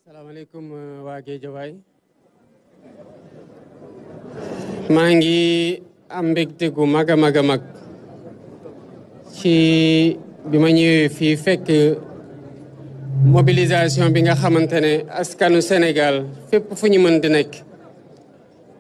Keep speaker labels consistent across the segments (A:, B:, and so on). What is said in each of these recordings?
A: Assalamualaikum waa Guédiawaye maa ngi am mbégte gu mag a mag ci bi ma ñëwee fii fekk mobilisation bi nga xamante ne askanu Sénégal fépp fu ñu mën di nekk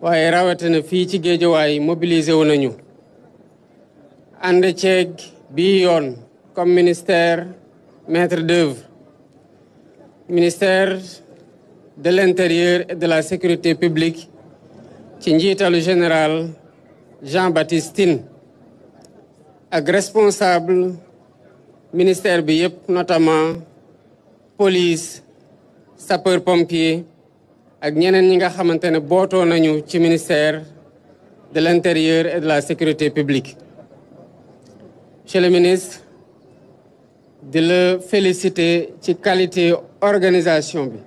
A: waaye rawatina fii ci Guédiawaye mobilisé wu nañu ànd ceeg bii yoon comme ministère maître d'œuvre, ministère de l'Intérieur et de la Sécurité publique ci njiitalu général Jean-Baptiste Tine ak responsable ministère bi yëpp notamment police sapeur pompier ak ñeneen ñi nga xamante ne bootoo nañu ci ministère de l'Intérieur et de la Sécurité publique. Monsieur le ministre, di la féliciter ci qualité organisation bi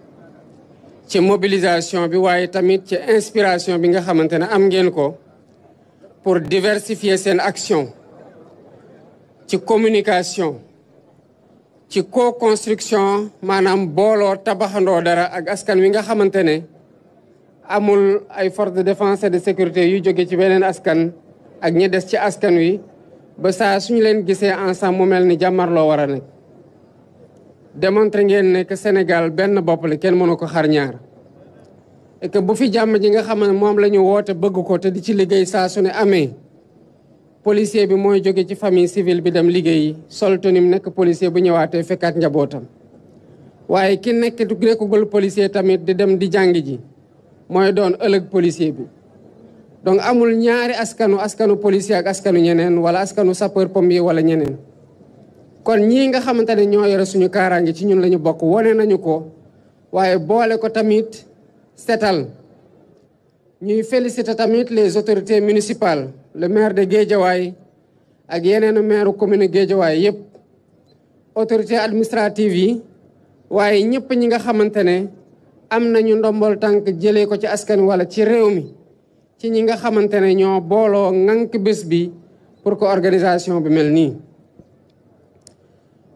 A: ci mobilisation bi waaye tamit ci inspiration bi nga xamante ne am ngeen ko pour diversifier seen action ci communication ci co-construction maanaam booloo tabaxandoo dara ak askan wi nga xamante ne amul ay forces de défense et de sécurité yu jóge ci beneen askan ak ñi des ci askan wi ba saa suñu leen gisee ensemble mu mel ni jàmmarloo war a nekk démontré ngeen ne que Sénégal benn bopp la kenn mënu ko xar ñaar et que bu fi jàmm ji nga xam ne moom la ñu woote bëgg ko te di ci liggéey saa su ne amee policier bi mooy jóge ci famille civile bi dem liggéeyi sol tenue nekk policier bu ñëwaatee fekkaat njabootam waaye ki nekkagul policier tamit di dem di jàng ji mooy doon ëllëg policier bi. donc amul ñaari askanu policier ak askanu ñeneen wala askanu sapeur pompier wala ñeneen kon ñii nga xamante ne ñoo yore suñu kaaraange ci ñun la ñu bokk wone nañu ko waaye boole ko tamit setal ñuy féliciter tamit les autorités municipales le maire de Guédiawaye ak yeneen maire commune Guédiawaye yépp autorités administratives yi waaye ñëpp ñi nga xamante ne am nañu ndombol tànk jëlee ko ci askan wala ci réew mi ci ñi nga xamante ne ñoo booloo ŋànk bés bi pour que organisation bi mel nii.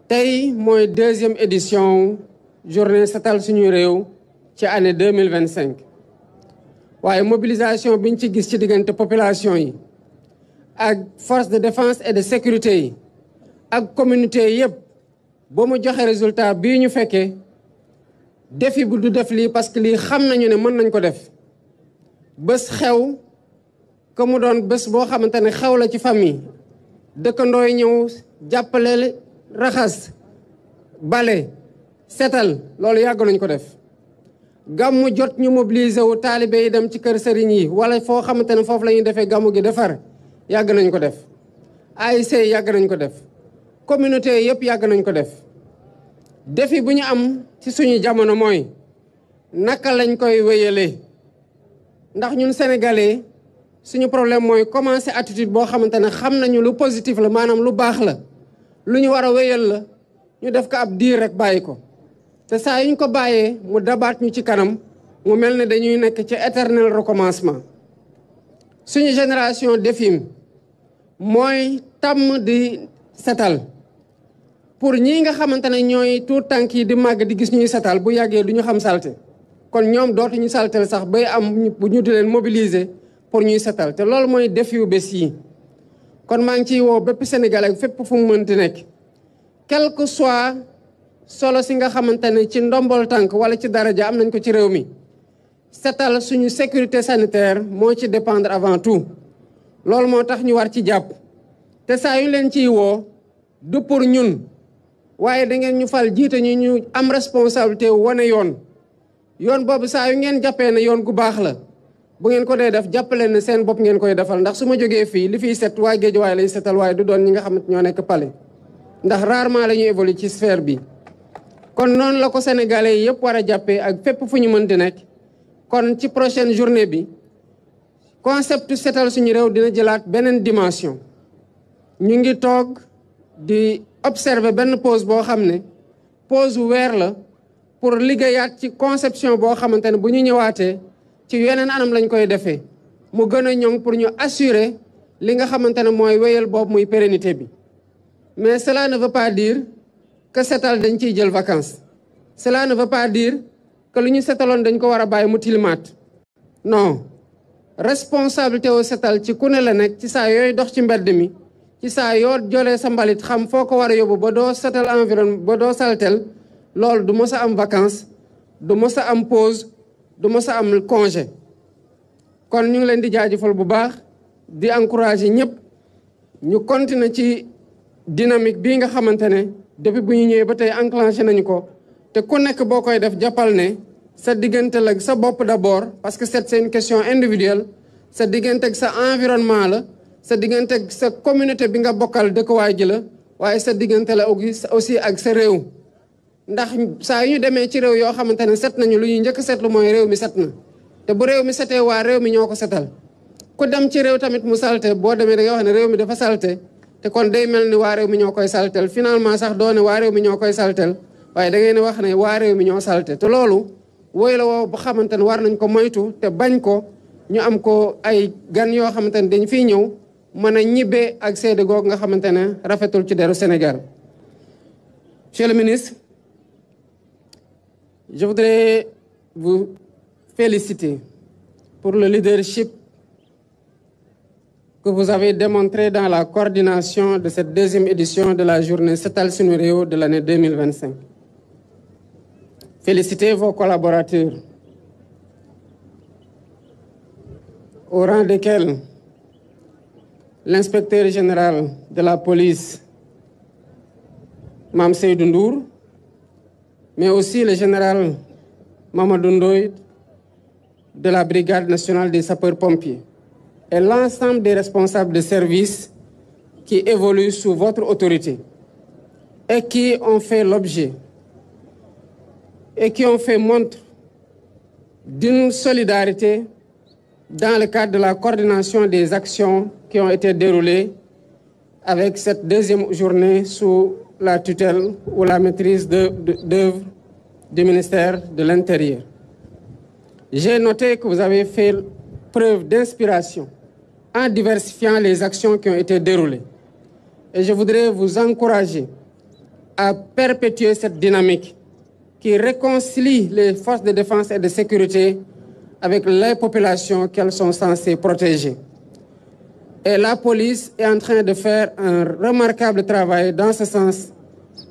A: tey mooy 2e édition journée setal suñu réew ci année 2025 waaye mobilisation biñ ci gis ci diggante population yi ak force de défense et de sécurité yi ak communauté yëpp ba mu joxe résultat bii ñu fekkee défi bu du def lii parce que lii xam nañu ne mën nañ ko def bés xew que mu doon bés boo xamante ne xew la ci famille dëkkandoo yi ñëw jàppale raxas bale setal loolu yàgg nañ ko def gàmmu jot ñu mobiliser wu taalibe yi dem ci kër sëriñ yi wala foo xamante ne foofu la ñuy defee gàmmu gi defar yàgg nañ ko def ASC yàgg nañ ko def communauté yëpp yàgg nañ ko def défi bu ñu am ci suñu jamono mooy naka lañ koy wéyalee ndax ñun sénégalais suñu problème mooy commencer attitude boo xamante ne xam nañu lu positif la maanaam lu baax la lu ñu war a wéyal la ñu def ko ab diir rek bàyyi ko te saa yu ñu ko bàyyee mu dabaat ñu ci kanam mu mel ne dañuy nekk ci éternel recommencement. suñu génération défi mooy tàmm di setal pour ñii nga xamante ne ñooy tuut tànk yi di màgg di gis ñuy setal bu yàggee du ñu xam salte kon ñoom dootuñu saltel sax bay am bu ñu di leen mobiliser pour ñuy setal te loolu mooy défi yu bés yi. kon maa ngi ciy woo bépp Sénégalais ak fépp fu mu mënti nekk quel que soit solo si nga xamante ne ci ndombol tànk wala ci daraja am nañ ko ci réew mi setal suñu sécurité sanitaire moo ci dépendre avant tout loolu moo tax ñu war ci jàpp te saa yu leen ciy woo du pour ñun waaye da ngeen ñu fal jiite ñu am responsabilité wane yoon boobu saa yu ngeen jàppee ne yoon gu baax la bu ngeen ko dee def jàppale ne seen bopp ngeen koy defal ndax su ma jógee fii li fiy set waa Guédiawaye lay setal waaye du doon ñi nga xamante ñoo nekk palais ndax rarement la ñuy évoluer ci sphère bi kon noonu la ko sénégalais yëpp war a jàppee ak fépp fu ñu mën di nekk kon ci prochaine journée bi concept setal suñu réew dina jëlaat beneen dimension ñu ngi toog di observer benn pause boo xam ne pause weer la pour liggéeyaat ci conception boo xamante ne bu ñu ñëwaatee ci yeneen anam lañ koy defee mu gën a ñoŋ pour ñu assurer li nga xamante ne mooy wéyal boobu muy pérennité bi mais cela ne veut pas dire que setal dañ ciy jël vacances cela ne veut pas dire que lu ñu setaloon dañ ko war a bàyyi mu tilimaat non responsabilité wu setal ci ku ne la nekk ci saa yooyu dox ci mbedd mi ci saa yoo jolee sa mbalit xam foo ko war a yóbbu ba doo setal environnement ba doo saltel loolu du mës a am vacances du mës a am pause du mës a am congé kon ñu ngi leen di jaajëfal bu baax di encourager ñëpp ñu continuer ci dynamique bii nga xamante ne depuis bu ñu ñëwee ba tey enclenché nañu ko te ku nekk boo koy def jàppal ne sa diggante la sa bopp d'abord parce que c'est une question individuelle sa diggante ak sa environnement la sa diggante ak sa communauté bi nga bokkal dëkkuwaay ji la waaye sa diggante la aussi ak sa réew ndax saa yu ñu demee ci réew yoo xamante ne set nañu lu ñuy njëkk setlu mooy réew mi set na te bu réew mi setee waa réew mi ñoo ko setal ku dem ci réew tamit mu salte boo demee da nga wax ne réew mi dafa salte te kon day mel ni waa réew mi ñoo koy saltel finalement sax doo ne waa réew mi ñoo koy saltel waaye da ngeen wax ne waa réew mi ñoo salte te loolu woy la woo bu xamante ne war nañ ko moytu te bañ ko ñu am ko ay gan yoo xamante ne dañ fiy ñëw mën a ñibbee ak seede googu nga xamante ne rafetul ci deru Sénégal. Monsieur le ministre, je voudrais vous féliciter pour le leadership que vous avez démontré dans la coordination de cette deuxième édition de la journée Setal Sunu Réew de l'année 2025. Félicitez vos collaborateurs, au rang desquels l'inspecteur général de la police, Mame Seydou Ndour, mais aussi le général Mamadou Ndoye de la Brigade nationale des sapeurs-pompiers et l'ensemble des responsables de services qui évoluent sous votre autorité et qui ont fait l'objet et qui ont fait montre d'une solidarité dans le cadre de la coordination des actions qui ont été déroulées avec cette deuxième journée sous la tutelle ou la maîtrise d'œuvre du ministère de l'Intérieur. J'ai noté que vous avez fait preuve d'inspiration en diversifiant les actions qui ont été déroulées. Et je voudrais vous encourager à perpétuer cette dynamique qui réconcilie les forces de défense et de sécurité avec les populations qu'elles sont censées protéger. Et la police est en train de faire un remarquable travail dans ce sens,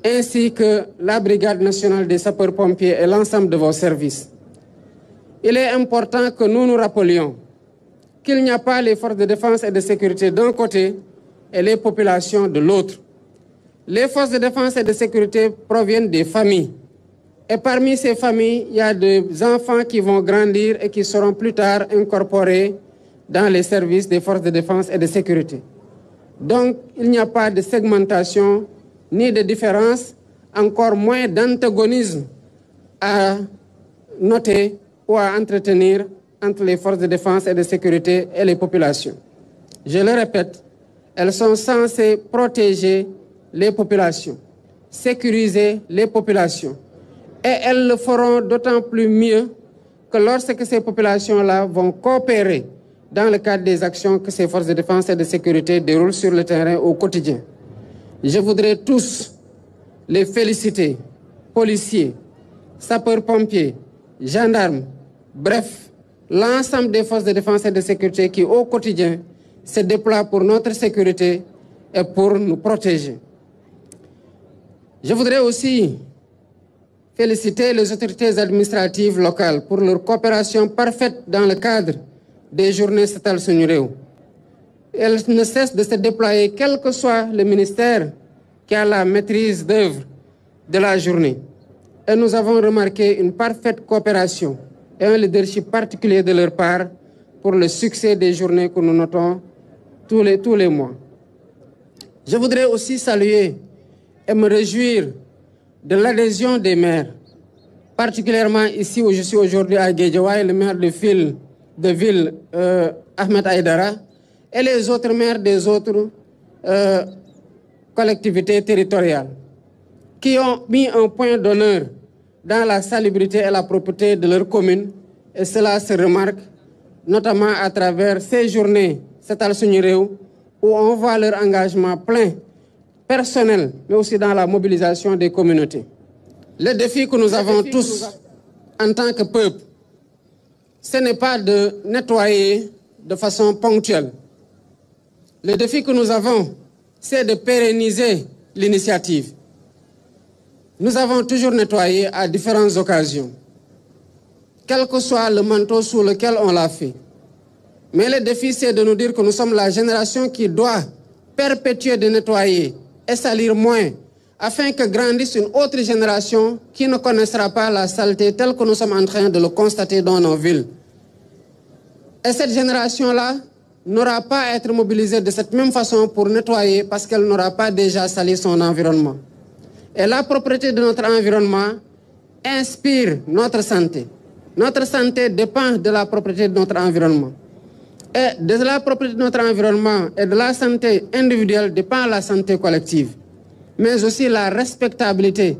A: ainsi que la Brigade nationale des sapeurs-pompiers et l'ensemble de vos services. Il est important que nous nous rappelions qu'il n'y a pas les forces de défense et de sécurité d'un côté et les populations de l'autre. Les forces de défense et de sécurité proviennent des familles. Et parmi ces familles, il y a des enfants qui vont grandir et qui seront plus tard incorporés dans les services des forces de défense et de sécurité. Donc, il n'y a pas de segmentation ni de différence, encore moins d'antagonisme à noter ou à entretenir entre les forces de défense et de sécurité et les populations. Je le répète, elles sont censées protéger les populations, sécuriser les populations. Et elles le feront d'autant plus mieux que lorsque ces populations-là vont coopérer dans le cadre des actions que ces forces de défense et de sécurité déroulent sur le terrain au quotidien. Je voudrais tous les féliciter, policiers, sapeurs-pompiers, gendarmes, bref, l'ensemble des forces de défense et de sécurité qui, au quotidien, se déploient pour notre sécurité et pour nous protéger. Je voudrais aussi féliciter les autorités administratives locales pour leur coopération parfaite dans le cadre des journées Setal Sunu Réew. Elles ne cessent de se déployer, quel que soit le ministère qui a la maîtrise d'œuvre de la journée. Et nous avons remarqué une parfaite coopération et un leadership particulier de leur part pour le succès des journées que nous notons tous les mois. Je voudrais aussi saluer et me réjouir de l'adhésion des maires, particulièrement ici où je suis aujourd'hui à Guédiawaye, le maire de ville Ahmed Aïdara, et les autres maires des autres collectivités territoriales, qui ont mis un point d'honneur dans la salubrité et la propreté de leur commune, et cela se remarque notamment à travers ces journées Setal Sunu Réew, où on voit leur engagement plein, personnel, mais aussi dans la mobilisation des communautés. Le défi que nous avons tous en tant que peuple, ce n'est pas de nettoyer de façon ponctuelle. Le défi que nous avons, c'est de pérenniser l'initiative. Nous avons toujours nettoyé à différentes occasions, quel que soit le manteau sous lequel on l'a fait. Mais le défi, c'est de nous dire que nous sommes la génération qui doit perpétuer de nettoyer et salir moins, afin que grandisse une autre génération qui ne connaîtra pas la saleté telle que nous sommes en train de le constater dans nos villes. Et cette génération-là n'aura pas à être mobilisée de cette même façon pour nettoyer parce qu'elle n'aura pas déjà sali son environnement. Et la propreté de notre environnement inspire notre santé. Notre santé dépend de la propreté de notre environnement. Et de la propreté de notre environnement et de la santé individuelle dépend la santé collective, mais aussi la respectabilité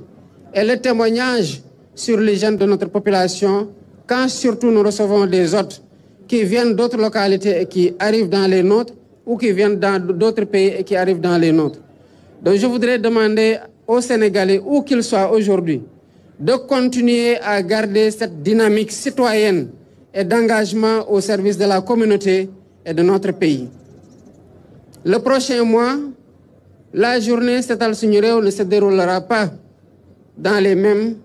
A: et le témoignage sur l'hygiène de notre population quand surtout nous recevons des hôtes qui viennent d'autres localités et qui arrivent dans les nôtres ou qui viennent d'autres pays et qui arrivent dans les nôtres. Donc je voudrais demander aux Sénégalais, où qu'ils soient aujourd'hui, de continuer à garder cette dynamique citoyenne et d'engagement au service de la communauté et de notre pays. Le prochain mois, la journée Setal Suñu Réew ne se déroulera pas dans les mêmes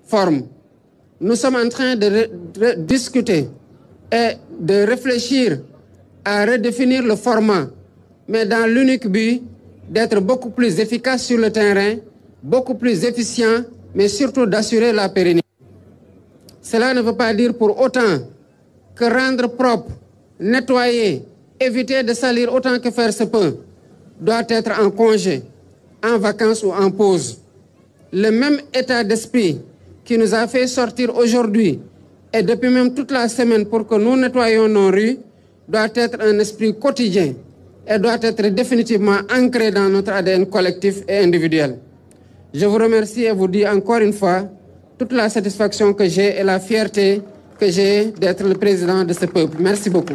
A: formes. Nous sommes en train de discuter et de réfléchir à redéfinir le format, mais dans l'unique but d'être beaucoup plus efficace sur le terrain, beaucoup plus efficient, mais surtout d'assurer la pérennité. Cela ne veut pas dire pour autant que rendre propre, nettoyer, éviter de salir autant que faire se peut, doit être en congé, en vacances ou en pause. Le même état d'esprit qui nous a fait sortir aujourd'hui et depuis même toute la semaine pour que nous nettoyions nos rues doit être un esprit quotidien et doit être définitivement ancré dans notre ADN collectif et individuel. Je vous remercie et vous dis encore une fois toute la satisfaction que j'ai et la fierté que j'ai d'être le président de ce peuple. Merci beaucoup.